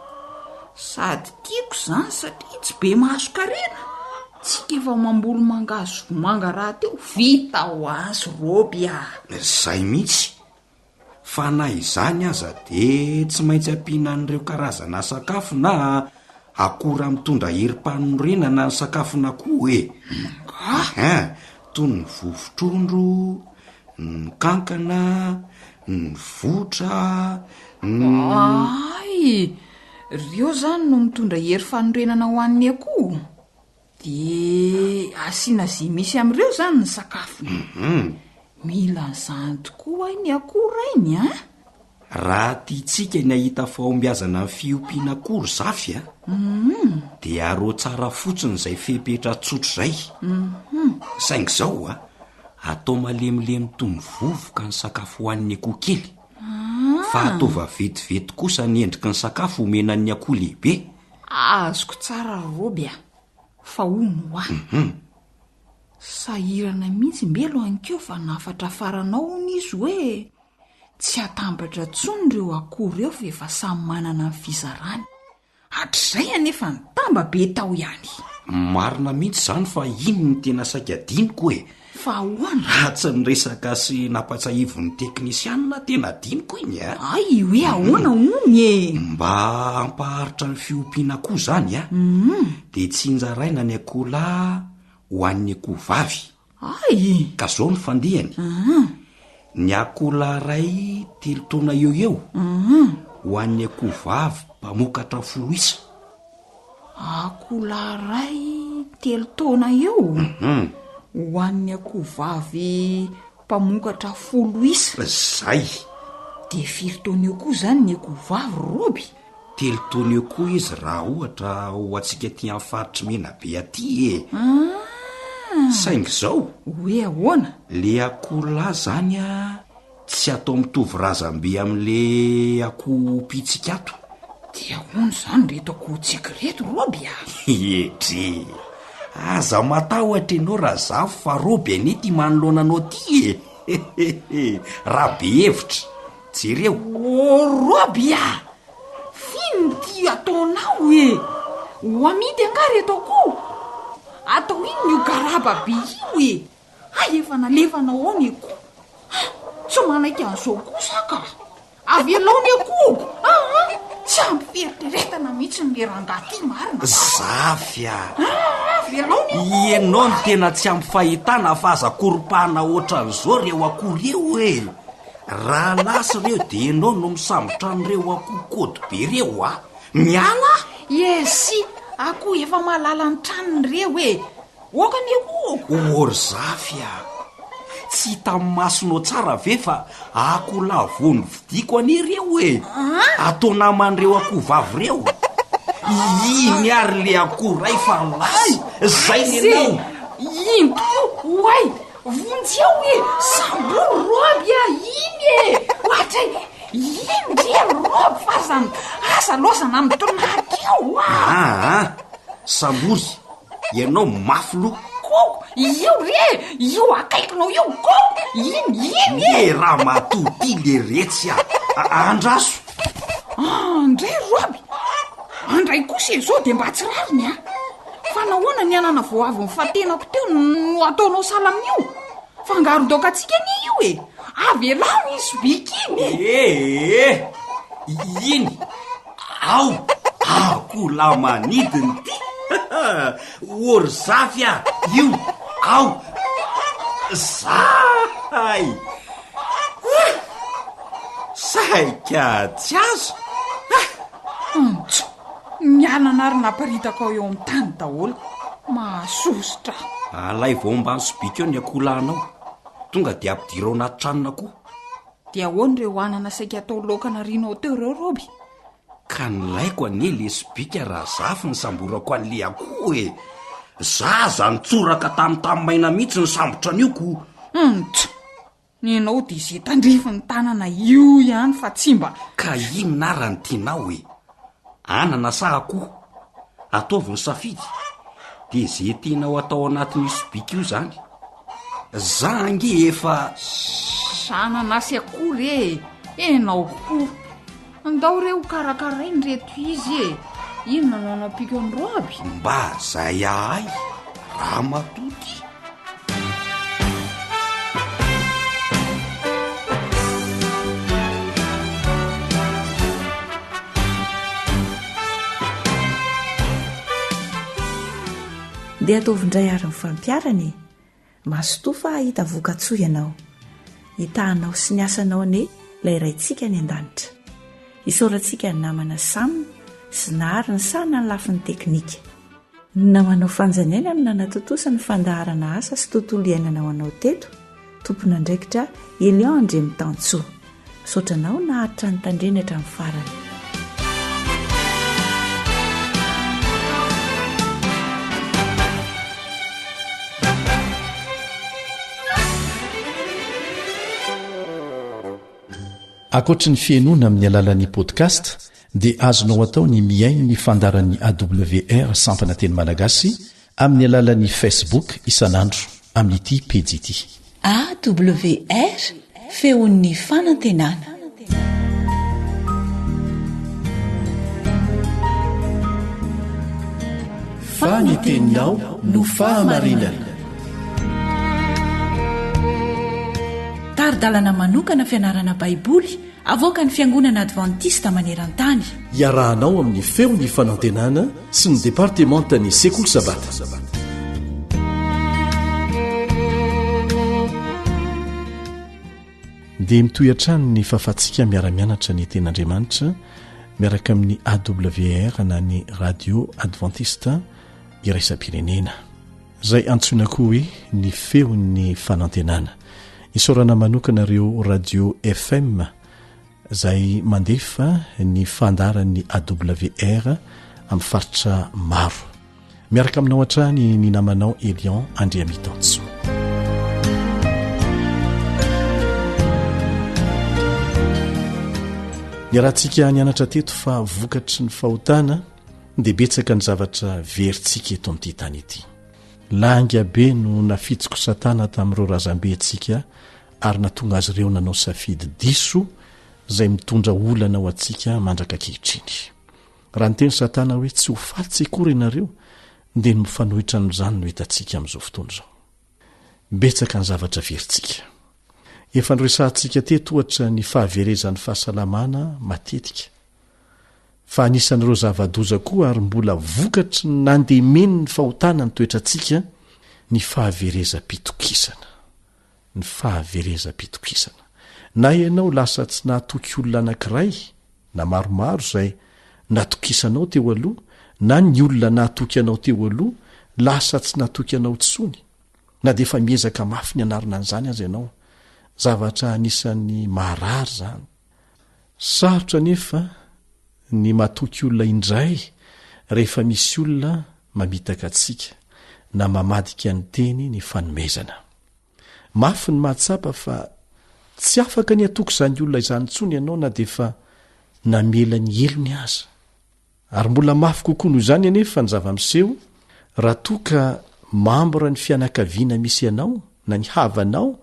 Sady tiako zany satria tsy be mahaso-karena. Tsika efa mamboly mangazo vomanga raha teo vita ho azy Roby. Zay mihitsy. Fa na izany aza de tsy maintsy ampiana an'ireo karazana sakafo na akora mitondra herim-panorenana ny sakafona koa toy ny vovotrondro, ny kankana, ny votra, Ay, reo zany no mitondra herim-panorenana ho an'ny akoho. De asiana zay misy amin'ireo zany ny sakafo. Mila zany tokoa ny akoho rainy Raha tiantsika ny ahita fahombiazana ny fiompiana akoho zafy de aro tsara fotsiny izay fepetra tsotra zay. Saingy zao atao malemilemy toy ny vovoka ny sakafo ho an'ny akoho kely. Fa atao vavetivety kosa ny endriky ny sakafo omenan'ny akoho lehibe. Azoko tsara Roby fa ono sahirana mihitsy mbelo ankeo fa nafatra faranao n'izy hoe tsy atambatra tsony reo akoho reo fa efa samy manana ny fizarany. Hatr'izay anefa ny tamba be tao ihany. Marina mihitsy zany fa ino ny tena saika diniko Fa ahoana? Ratsy ny resaka sy nampatsahivon'ny teknisianina tena diniko iny Ay, hoe ahoana ony Mba ampaharitra ny fiompiana akoho zany de tsy injaraina ny akoho lahy ho an'ny akoho vavy. Ay. Ka zao ny fandehany. Ny akoho lahy ray 3 taona eo ho an'ny akoho vavy mpamokatra 10 isa. Akoho lahy ray 3 taona eo ho an'ny akoho vavy mpamokatra 10 isa. Zay. De 5 taona eo koa zany ny akoho vavy Roby. 3 taona eo koa izy raha ohatra ho antsika ty amin'ny faritry mena be aty Saingy zao hoe ahoana? Le akoho lahy zany tsy atao mitovy razam-be amin'le akoho pitsikato. De ahoana zany reto akoho tsika reto Roby Etry. Aza matahotra ianao raha zafy fa Roby anety manoloana anao ty raha be hevitra. Jereo. Roby fino ty ataonao ho amidy anga reto akoho. Atao ino io garaba be io Ay, efa nalefanao ao ny akoho. Tsy manaiky an'izao kosa ka. Avelao ny akoho. Tsy tsy ampiferitrretana mihitsy ny lerangaty marina zafya velao ianao ny tena tsy ampy fahitana fa aza koropahana ohatran'izao reo akory eo e raha lasy reo de ianao no misambotra an'ireo akoho kody be reo a miala esy akoho efa malala ny tranony reo e okany eko ory zafya tsy tamin'ny masonao tsara ve fa akoho lavony vidiko anireo e atao naman'ireo akoho vavy reo iny ary le akoho ray fa lasy zay nenao ino to oay vonjeo e sambory roby a iny e ohatray ino re roby fa zany asa losana amin'ny tonakeo a sambory ianao mafy lo koko io re io akaikinao io koko iny e raha matody le retsy andraso andray roby andray kosa zao de mba tsy rariny a fa nahoana ny anana voavy mifatenako teo no ataonao salamin'io fangaron-daokatsika ny io e avelao izy bikiny iny ao akoho la manidiny ty ory zafya io ao zay saika tsy azo miala anary naparitaka ao eo amin'ny tany daholo mahasositra alay vao mbany sobika eo ny akolanao tonga de ampidirao anaty tranona koa de ahoany reo anana saika atao lokana rinao teo reo roby ka nylaiko ane le sobika raha zafy ny samborako an'le akoho e za zany tsoraka tam'maina mihitsy ny sambotra an'ioko nenao de izay tandrify ny tanana io ihany fa tsy mba ka ino nara ny tianao e anana sa akoho ataovy ny safidy de zay tianao atao anatin'io sobika io zany za ange efa sanana sy akoho re enao koa andao reo karakarainy reto izy e ino nanao pika ny roby mba zay ahay raha matoty dia ataovindray ary mifampiarany masotoa fa hita voka-tsoa ianao hitahanao sy ny asanao ane ilay raintsika ny an-danitra isaorantsika ny namana samina sy nahary ny sana ny lafin'ny teknika namanao fanjaniana no nanatotosa ny fandaharana asa sy tontolo iainanao anao teto tompona andraikitra Elion Andre Mitantsoa saotranao naharitra ny tandreny hatramin'ny farany akoatra ny fiainoana amin'ny alalan'ni podcast dia azonao atao ny miaino ny fandaran'ny awr sampana teny malagasy amin'ny alalan'ni facebook isanandro amin'ity pejy ity awr feon'ny fanantenana faniteninao no fahamarinana taridalana manokana fianarana baiboly avoaka ny fiangonana advantista maneran-tany iarahanao amin'ny feon'ny fanantenana sy ny departementany sekoly sabata dia mitoy-atrano ny fahafatsika miara-mianatra ny ten'andriamanitra miaraka amin'ny awr na ny radio adventista iraisam-pirenena izay antsoina koa hoe ny feon'ny fanantenana isaorana manokanareo radio fm izay mandefa ny fandaran'ny awr amin'ny faritra maro miaraka aminao hatrany ny namanao Elion Andre Mitantsoa ny rahantsika nianatra teto fa vokatry ny fahotana dia betsaka ny zavatra verintsika eto amin'ity tany ity langabe no nafitsiko satana tamin'ireo razambe antsika ary natonga azy ireo nanao safidy diso izay mitondra olana ao antsika mandraka kehitriny raha nyteny satana hoe tsy ho fatsy akory ianareo dia ny mifanohitra n'izany no hitantsika amin'izao fotoana izao betsaka ny zavatra verintsika efa nyresantsika teto ohatra ny fahaverezan'ny fahasalamana matetika fa anisan'ireo zava-doza koa ary mbola vokatry nandemeny ny fahotana ny toetrantsika ny fahavereza-pitokisana na ianao lasa tsy nahatoky olona anankiray na maromaro izay natokisanao teo aloha na ny olona nahatoky anao teo aloha lasa tsy nahatoky anao tsony na dia efa miezaka mafy ny anarina an'izany azy ianao zavatra anisan'ny marary zany sarotra nefa ny matoky olona indray rehefa misy olona mamitaka atsika na mamadika ny teny ny fanomezana mafy ny mahatsapa fa tsy afaka ny atoky izany olona izany tsony ianao na dia efa namela ny elony aza ary mbola mafy kokoa noho izany anefa ny zava-miseho raha toka mambora ny fianakaviana misy ianao na ny havanao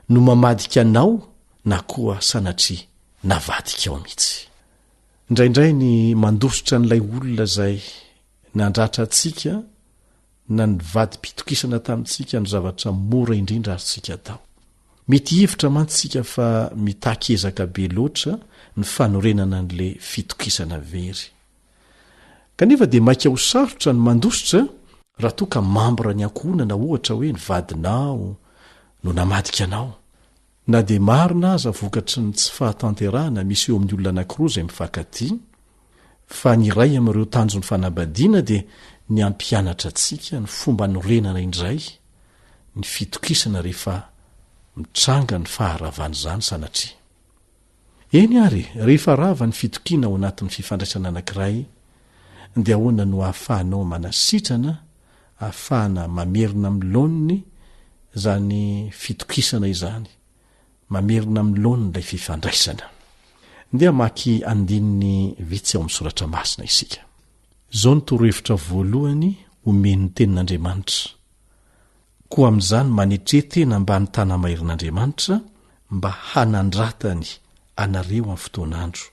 no mamadika anao na koa sanatria navadika ao mihitsy indraindray ny mandositra n'ilay olona izay nandratra antsika na ny vady-pitokisana tamintsika no zavatra mora indrindra arytsika atao mety hevitra mantsika fa mitakezaka be loatra ny fanorenana n'le fitokisana very kanefa dia maika ho sarotra ny mandositra raha toka mambora ny ankohonana ohatra hoe ny vadinao no namadika anao na dia marina aza vokatry ny tsy fahatanterahana misy eo amin'ny olona anankiroa izay mifankatia fa ny iray amin'ireo tanjony fanambadiana dia ny ampianatra antsika ny fomba norenana indray ny fitokisana rehefa mitranga ny faharavana izany sanatria eny ary rehefa rava ny fitokiana ao anatin'ny fifandraisana anankiray dia ahoana no ahafahanao manasitrana ahafahana mamerina miloniny zany fitokisana izany mamerina miloniny ilay fifandraisana dia maki andininy vitsy ao amin'ny soratra masina isika zao ny torohevitra voalohany omen'ny tenin'Andriamanitra koa amin'izany manetretena mba ny tanamairin'Andriamanitra mba hanandratany anareo amin'ny fotoanandro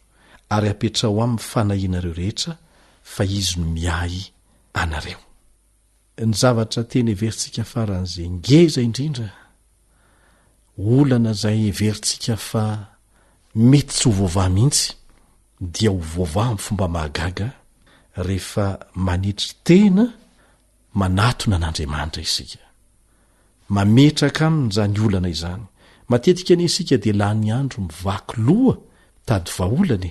ary apetrao amin'ny fanahinareo rehetra fa izy no miahy anareo ny zavatra teny everintsika faran'izay ngeza indrindra olana izay everintsika fa mety tsy ho voavaha mihitsy dia ho voavaha amin'ny fomba mahagaga rehefa manetry tena manatona an'Andriamanitra isika mametraka aminy izany olana izany matetika ny isika dia lany andro mivaky loha tady vaolany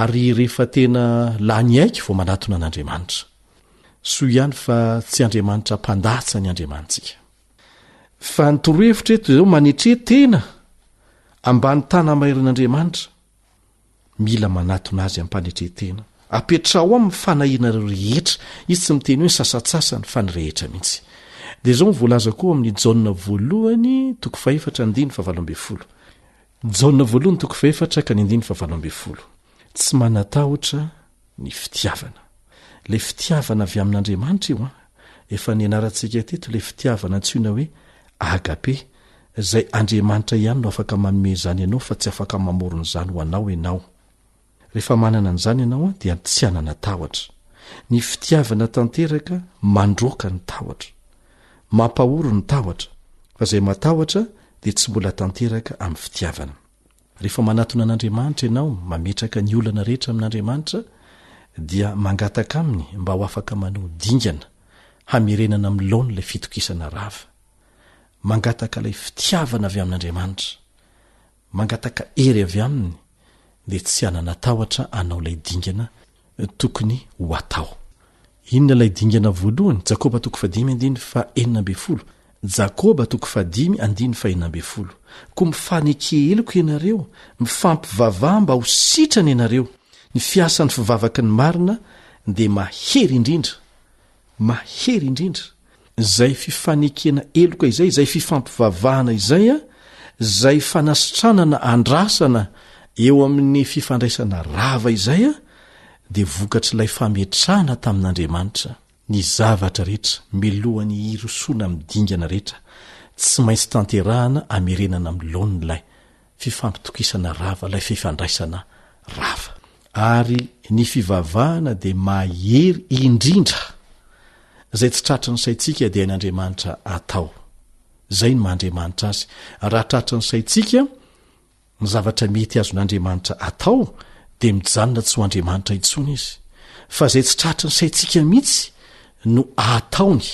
ary rehefa tena lany aiky vao manatona an'Andriamanitra soa ihany fa tsy Andriamanitra mpandatsa ny Andriamanitsika fa ny torohevitra eto izao manetre tena ambany tanamairin'Andriamanitra mila manatona azy ampanetretena apetrao amin'ny fanahinareo rehetra izy tsy miteny hoe sasatsasany fa ny rehetra mihitsy dia izao mivolaza koa amin'ny Jaona voalohany toko 4:17 Jaona voalohany toko 4:17 tsy manatahotra ny fitiavana le fitiavana avy amin'Andriamanitra io efa ny anarantsika teto le fitiavana antsoina hoe agape izay Andriamanitra ihany no afaka manome izany ianao fa tsy afaka mamorona izany ho anao ianao rehefa manana an'izany ianao dia tsy hanana tahotra ny fitiavana tanteraka mandroaka ny tahotra mampahoro ny tahotra fa izay matahotra dia tsy mbola tanteraka amin'ny fitiavana rehefa manatona an'Andriamanitra ianao mametraka ny olana rehetra amin'Andriamanitra dia mangataka aminy mba ho afaka manao dingana hamerenana milona ilay fitokisana rava mangataka ilay fitiavana avy amin'Andriamanitra mangataka ery avy aminy dia tsy hanana tahotra anao ilay dingana tokony ho atao inona ilay dingana voalohany Jakoba 5:14 Jakoba 5:14 koa mifaneke eloko ianareo mifampivavaha mba ho sitrany ianareo ny fiasan'ny fivavaky ny marina dia mahery indrindra izay fifanekena eloka izay izay fifampivavahana izay izay fanasitranana andrasana eo amin'ny fifandraisana rava izay dia vokatry ilay fametrahana tamin'Andriamanitra ny zavatra rehetra melohany hirosoana midingana rehetra tsy maintsy tanterahana amerenana milona ilay fifampitokisana rava ilay fifandraisana rava ary ny fivavahana dia mahery indrindra izay tsy tratra ny saitsika dia n'Andriamanitra atao izay no mahandriamanitra azy raha tratra ny saitsika ny zavatra mety azon'Andriamanitra atao dia mijanona tsy ho andriamanitra intsony izy fa izay tsy tratra ny saintsika mihitsy no ataony.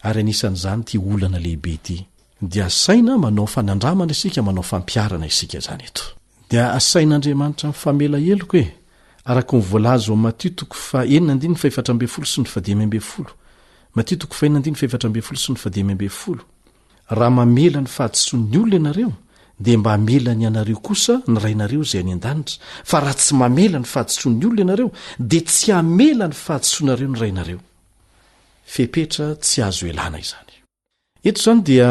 Ary anisan'izany ty olana lehibe ity dia asaina manao fanandramana isika, manao fampiarana isika zany eto. Dia asain'Andriamanitra mifamela heloko e, araka ny voalaza ao Matthieu 4:4 sy 10. Matthieu 4:4 sy 10. Raha mamela ny fahadisoan'ny olona ianareo dia mba hamela ny anareo kosa ny rainareo izay any an-danitra, fa raha tsy mamela ny fahadisoan'ny olona ianareo dia tsy hamela ny fahadisoanareo ny rainareo. Fepetra tsy azo elana izany. Eto izany dia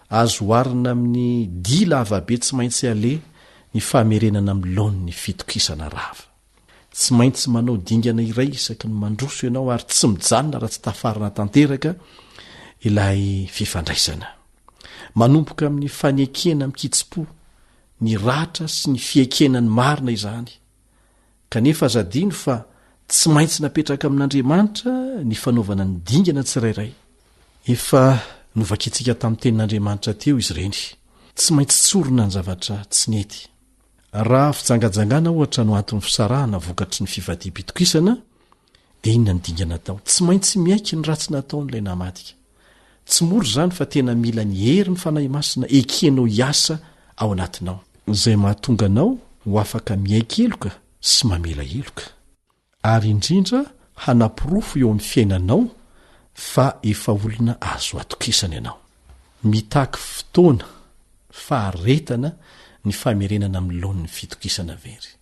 azo oharina amin'ny dila avabe tsy maintsy ale ny famerenana amin'ny laon'ny fitokisana rava. Tsy maintsy manao dingana iray isaky ny mandroso ianao ary tsy mijanona raha tsy tafarana tanteraka ilay fifandraisana. Manomboka amin'ny fanekena mikitsipo, ny ratra sy ny fiekena ny marina izany. Kanefa azadino fa tsy maintsy napetraka amin'Andriamanitra ny fanaovana ny dingana tsirairay. Efa novakitsika tamin'ny tenin'Andriamanitra teo izy ireny. Tsy maintsy tsorona ny zavatra tsy nety. Raha fijangajangana ohatra no antony fisarahana vokatry ny fivadiam-pitokisana, dia inona ny dingana atao? Tsy maintsy miaiky ny ratsy nataon'ilay namadika. Tsy moro zany fa tena mila ny hery ny fanahy masina ekenao hiasa ao anatinao, izay mahatonga anao ho afaka miaiky heloka sy mamela heloka. Ary indrindra hanapirofo eo amin'ny fiainanao fa efa olona azo atokisana ianao. Mitaky fotoana faharetana ny famerenana amin'ny laon'ny fitokisana very.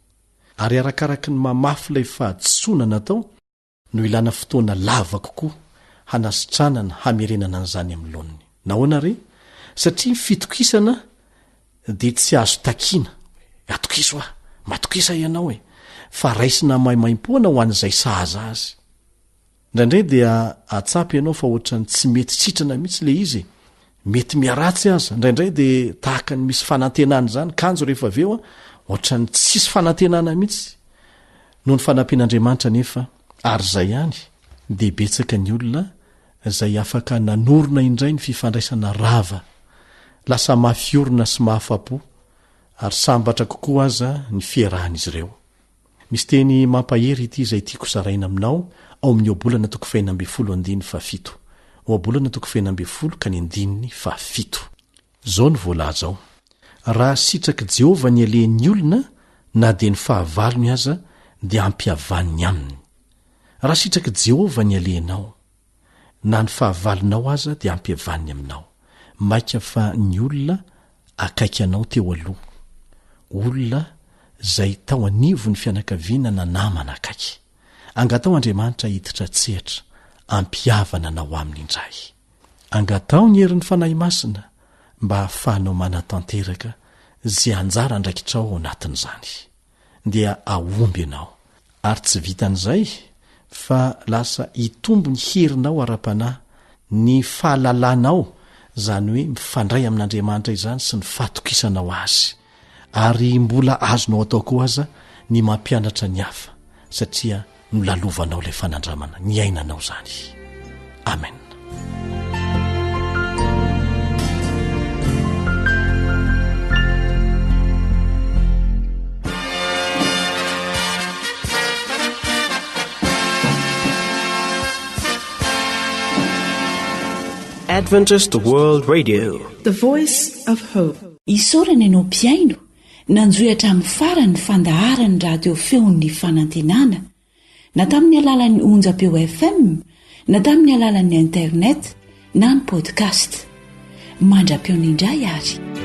Ary arakaraka ny mamafy ilay fahadisoana natao no ilana fotoana lava kokoa hanasitranana hamerenana an'izany amin'ny laon'ny. Nahoana re? Satria fitokisana dia tsy azo takiana. Atokiso ah, matokisa ianao e. Fa raisina maimaim-poana ho an'izay sahaza azy. Indraindray dia atsapy ianao fa ohatrany tsy mety sitrana mihitsy le izy. Mety miaratsy aza. Indraindray dia tahaka ny misy fanantenana zany, kanjo rehefa aveo ohatrany tsisy fanantenana mihitsy. Noho ny fanampian'Andriamanitra nefa, ary izay ihany, dia betsaka ny olona izay afaka nanorona indray ny fifandraisana rava, lasa mafiorina sy mahafapo, ary sambatra kokoa aza ny fiarahan'izy ireo. Misy teny mampahery ity izay tiako zaraina aminao ao amin'ny obolana 2:7. Obolana 2:7 zao ny voalaza ao. Raha sitraky Jehova ny alehan'ny olona na dia ny fahavalony aza dia ampiavaniny aminy. Raha sitraky Jehova ny alehanao na ny fahavalonao aza dia ampiavaniny aminao. Maika fa ny olona akaiky anao teo aloha, olona izay tao anivo ny fianakaviana na namana akaiky. Angatao Andriamanitra hiditra tsehatra ampiavana anao aminy indray. Angatao ny herin'ny fanahy masina mba hahafahanao manatanteraka izay anjara andraikitrao ao anatin'izany. Dia aomby ianao. Ary tsy vitan'izay fa lasa hitombo ny herinao ara-panahy, ny fahalalanao, izany hoe mifandray amin'Andriamanitra izany sy ny fatokisanao azy. Ary mbola azonao atao koa aza ny mampianatra ny hafa, satria nolalovanao ilay fanandramana, ny ainanao zany. Amen. Adventist World Radio, the voice of hope. Isaorana ianao mpiaino, nanjohitra amin'ny farany fandaharany radio feon'ny fanantenana, na tamin'ny alalan'ny onjapeo FM, na tamin'ny alalan'ny internet, na ny podcast. Mandra-peonindray ary.